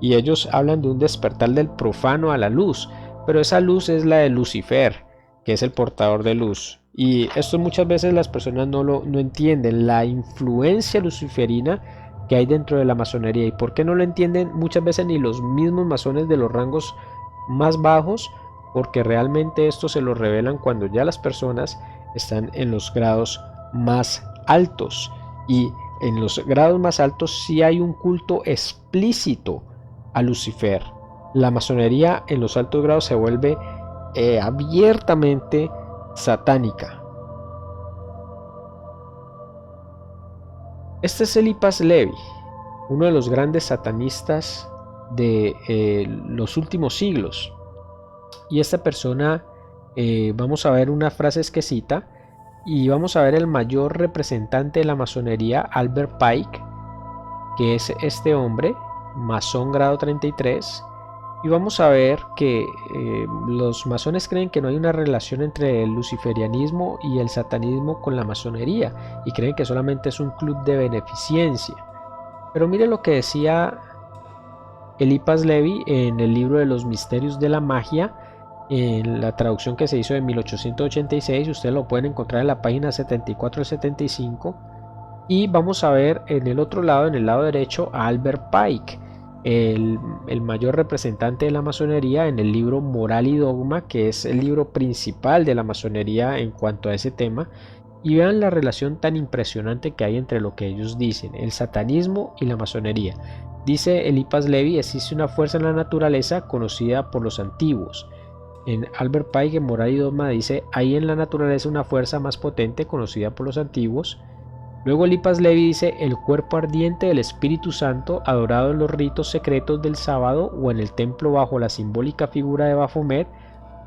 Y ellos hablan de un despertar del profano a la luz, pero esa luz es la de Lucifer, que es el portador de luz. Y esto muchas veces las personas no entienden, la influencia luciferina que hay dentro de la masonería. ¿Y por qué no lo entienden muchas veces ni los mismos masones de los rangos más bajos? Porque realmente esto se lo revelan cuando ya las personas están en los grados más altos. Y en los grados más altos sí hay un culto explícito a Lucifer. La masonería en los altos grados se vuelve abiertamente satánica. Este es Eliphas Levi, uno de los grandes satanistas de los últimos siglos. Y esta persona, vamos a ver unas frases que cita, y vamos a ver el mayor representante de la masonería, Albert Pike, que es este hombre, masón grado 33, y vamos a ver que los masones creen que no hay una relación entre el luciferianismo y el satanismo con la masonería, y creen que solamente es un club de beneficencia. Pero mire lo que decía Eliphas Levi en el libro de los misterios de la magia, en la traducción que se hizo en 1886. Ustedes lo pueden encontrar en la página 74 y 75. Y vamos a ver en el otro lado, en el lado derecho, a Albert Pike. el mayor representante de la masonería, en el libro Moral y Dogma, que es el libro principal de la masonería en cuanto a ese tema, y vean la relación tan impresionante que hay entre lo que ellos dicen, el satanismo y la masonería. Dice Eliphas Levi: existe una fuerza en la naturaleza conocida por los antiguos. En Albert Pike, en Moral y Dogma, dice: hay en la naturaleza una fuerza más potente conocida por los antiguos. Luego Eliphas Levi dice: el cuerpo ardiente del Espíritu Santo, adorado en los ritos secretos del sábado o en el templo bajo la simbólica figura de Baphomet,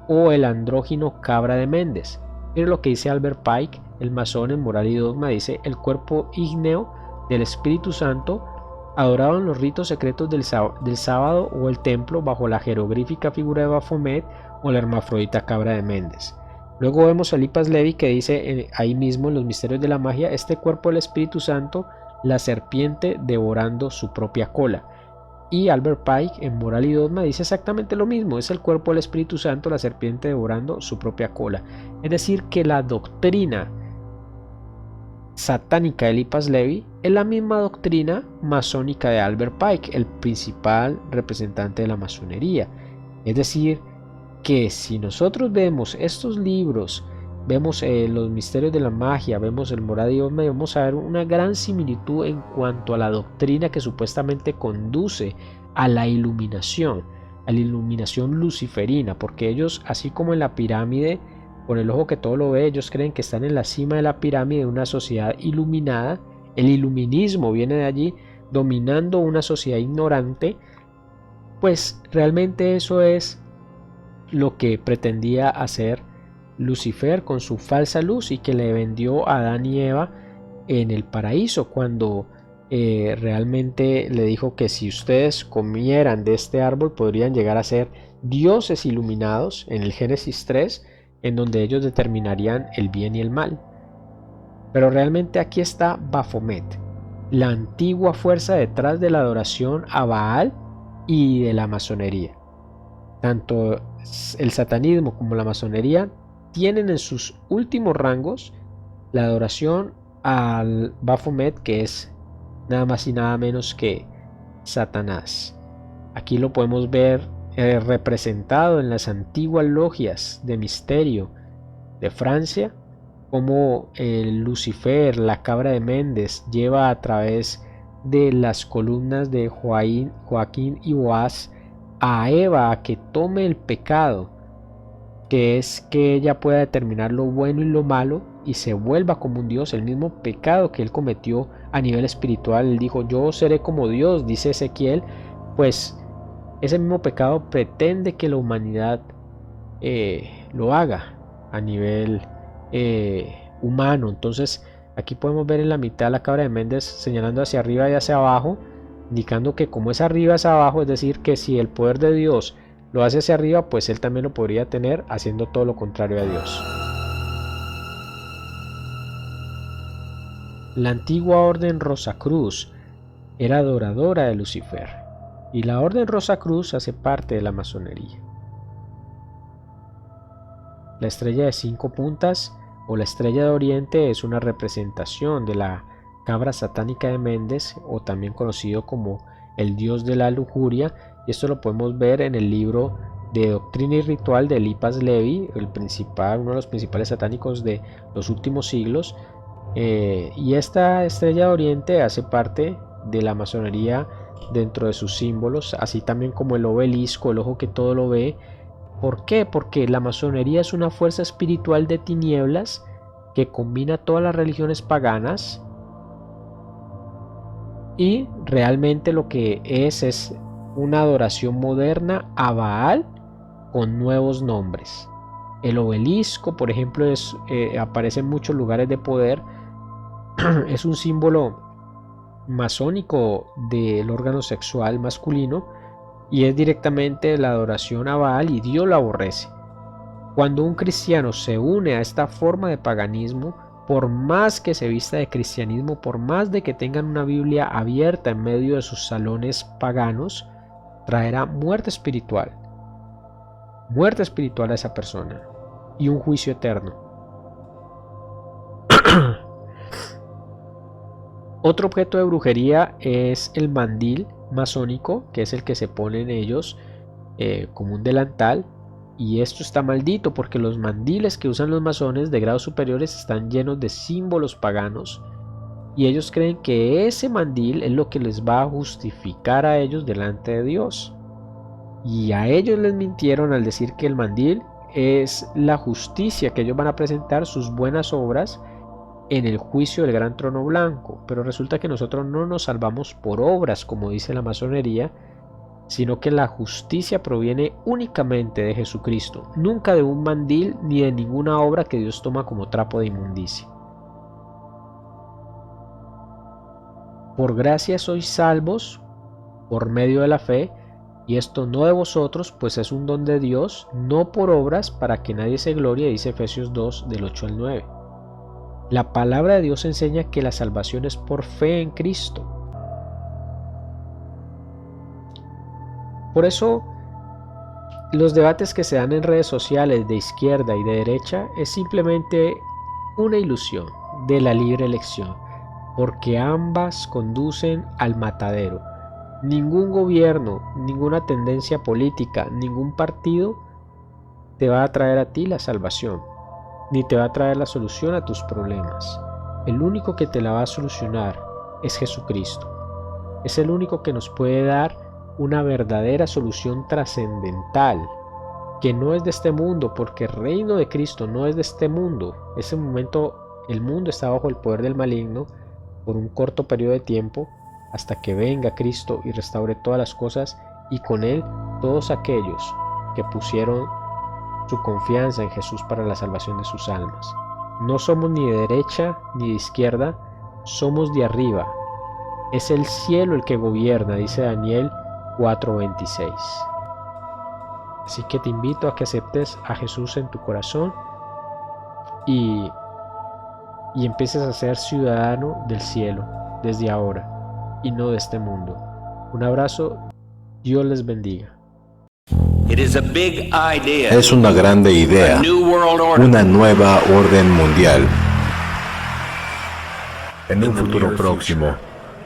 o el andrógino cabra de Méndez. Mire lo que dice Albert Pike, el masón, en Moral y Dogma, dice: el cuerpo ígneo del Espíritu Santo, adorado en los ritos secretos del sábado o el templo bajo la jeroglífica figura de Baphomet o la hermafrodita cabra de Méndez. Luego vemos a Eliphas Levi que dice ahí mismo en los misterios de la magia: este cuerpo del Espíritu Santo, la serpiente devorando su propia cola. Y Albert Pike, en Moral y Dogma, dice exactamente lo mismo: es el cuerpo del Espíritu Santo, la serpiente devorando su propia cola. Es decir, que la doctrina satánica de Eliphas Levi es la misma doctrina masónica de Albert Pike, el principal representante de la masonería. Es decir, que si nosotros vemos estos libros, vemos los misterios de la magia, vemos el Moral y Dogma, vamos a ver una gran similitud en cuanto a la doctrina que supuestamente conduce a la iluminación luciferina, porque ellos, así como en la pirámide, con el ojo que todo lo ve, ellos creen que están en la cima de la pirámide de una sociedad iluminada. El iluminismo viene de allí, dominando una sociedad ignorante. Pues realmente eso es lo que pretendía hacer Lucifer con su falsa luz, y que le vendió a Adán y Eva en el paraíso, cuando realmente le dijo que si ustedes comieran de este árbol podrían llegar a ser dioses iluminados, en el Génesis 3, en donde ellos determinarían el bien y el mal. Pero realmente aquí está Baphomet, la antigua fuerza detrás de la adoración a Baal y de la masonería. Tanto el satanismo como la masonería tienen en sus últimos rangos la adoración al Baphomet, que es nada más y nada menos que Satanás. Aquí lo podemos ver representado en las antiguas logias de misterio de Francia, como Lucifer, la cabra de Méndez, lleva a través de las columnas de Joaquín y Boaz a Eva a que tome el pecado, que es que ella pueda determinar lo bueno y lo malo y se vuelva como un dios. El mismo pecado que él cometió a nivel espiritual, él dijo: yo seré como Dios, dice Ezequiel. Pues ese mismo pecado pretende que la humanidad lo haga a nivel humano. Entonces aquí podemos ver en la mitad la cabra de Méndez señalando hacia arriba y hacia abajo, indicando que como es arriba es abajo, es decir, que si el poder de Dios lo hace hacia arriba, pues él también lo podría tener haciendo todo lo contrario a Dios. La antigua orden Rosacruz era adoradora de Lucifer, y la orden Rosacruz hace parte de la masonería. La estrella de 5 puntas o la estrella de Oriente es una representación de la cabra satánica de Méndez, o también conocido como el dios de la lujuria, y esto lo podemos ver en el libro de Doctrina y Ritual de Eliphas Levi, uno de los principales satánicos de los últimos siglos. Y esta estrella de Oriente hace parte de la masonería dentro de sus símbolos, así también como el obelisco, el ojo que todo lo ve. ¿Por qué? Porque la masonería es una fuerza espiritual de tinieblas que combina todas las religiones paganas, y realmente lo que es una adoración moderna a Baal con nuevos nombres. El obelisco, por ejemplo, aparece en muchos lugares de poder. Es un símbolo masónico del órgano sexual masculino, y es directamente la adoración a Baal, y Dios lo aborrece. Cuando un cristiano se une a esta forma de paganismo, por más que se vista de cristianismo, por más de que tengan una Biblia abierta en medio de sus salones paganos, traerá muerte espiritual a esa persona, y un juicio eterno. Otro objeto de brujería es el mandil, masónico, que es el que se ponen ellos como un delantal, y esto está maldito porque los mandiles que usan los masones de grados superiores están llenos de símbolos paganos, y ellos creen que ese mandil es lo que les va a justificar a ellos delante de Dios. Y a ellos les mintieron al decir que el mandil es la justicia, que ellos van a presentar sus buenas obras en el juicio del gran trono blanco. Pero resulta que nosotros no nos salvamos por obras, como dice la masonería, sino que la justicia proviene únicamente de Jesucristo, nunca de un mandil ni de ninguna obra que Dios toma como trapo de inmundicia. Por gracia sois salvos por medio de la fe, y esto no de vosotros, pues es un don de Dios, no por obras, para que nadie se glorie, dice Efesios 2, del 8 al 9. La palabra de Dios enseña que la salvación es por fe en Cristo. Por eso, los debates que se dan en redes sociales de izquierda y de derecha es simplemente una ilusión de la libre elección, porque ambas conducen al matadero. Ningún gobierno, ninguna tendencia política, ningún partido te va a traer a ti la salvación, ni te va a traer la solución a tus problemas. El único que te la va a solucionar es Jesucristo. Es el único que nos puede dar una verdadera solución trascendental, que no es de este mundo, porque el reino de Cristo no es de este mundo. En ese momento el mundo está bajo el poder del maligno por un corto periodo de tiempo, hasta que venga Cristo y restaure todas las cosas, y con él todos aquellos que pusieron su confianza en Jesús para la salvación de sus almas. No somos ni de derecha ni de izquierda, somos de arriba. Es el cielo el que gobierna, dice Daniel 4:26. Así que te invito a que aceptes a Jesús en tu corazón y empieces a ser ciudadano del cielo desde ahora y no de este mundo. Un abrazo, Dios les bendiga. Es una grande idea, una nueva orden mundial. En un futuro próximo,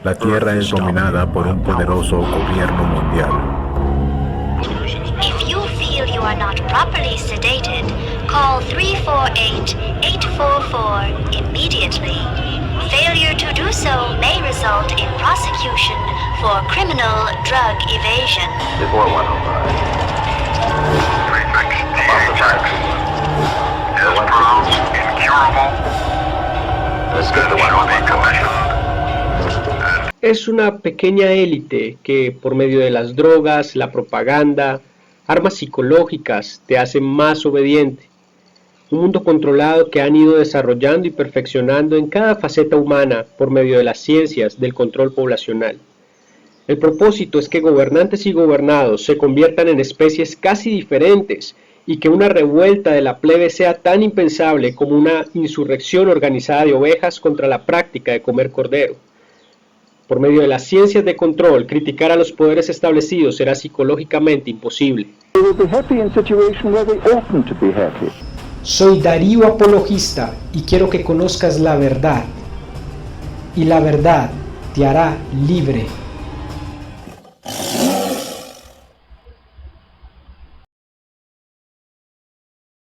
la Tierra es dominada por un poderoso gobierno mundial. If you feel you are not properly sedated, call 348-844 immediately. Failure to do so may result in prosecution for criminal drug evasion. Before 105. Above the facts. Is pronounced incurable. Let's get the 105. Es una pequeña élite que por medio de las drogas, la propaganda, armas psicológicas te hacen más obediente. Un mundo controlado que han ido desarrollando y perfeccionando en cada faceta humana por medio de las ciencias del control poblacional. El propósito es que gobernantes y gobernados se conviertan en especies casi diferentes y que una revuelta de la plebe sea tan impensable como una insurrección organizada de ovejas contra la práctica de comer cordero. Por medio de las ciencias de control, criticar a los poderes establecidos será psicológicamente imposible. Soy Darío Apologista y quiero que conozcas la verdad, y la verdad te hará libre.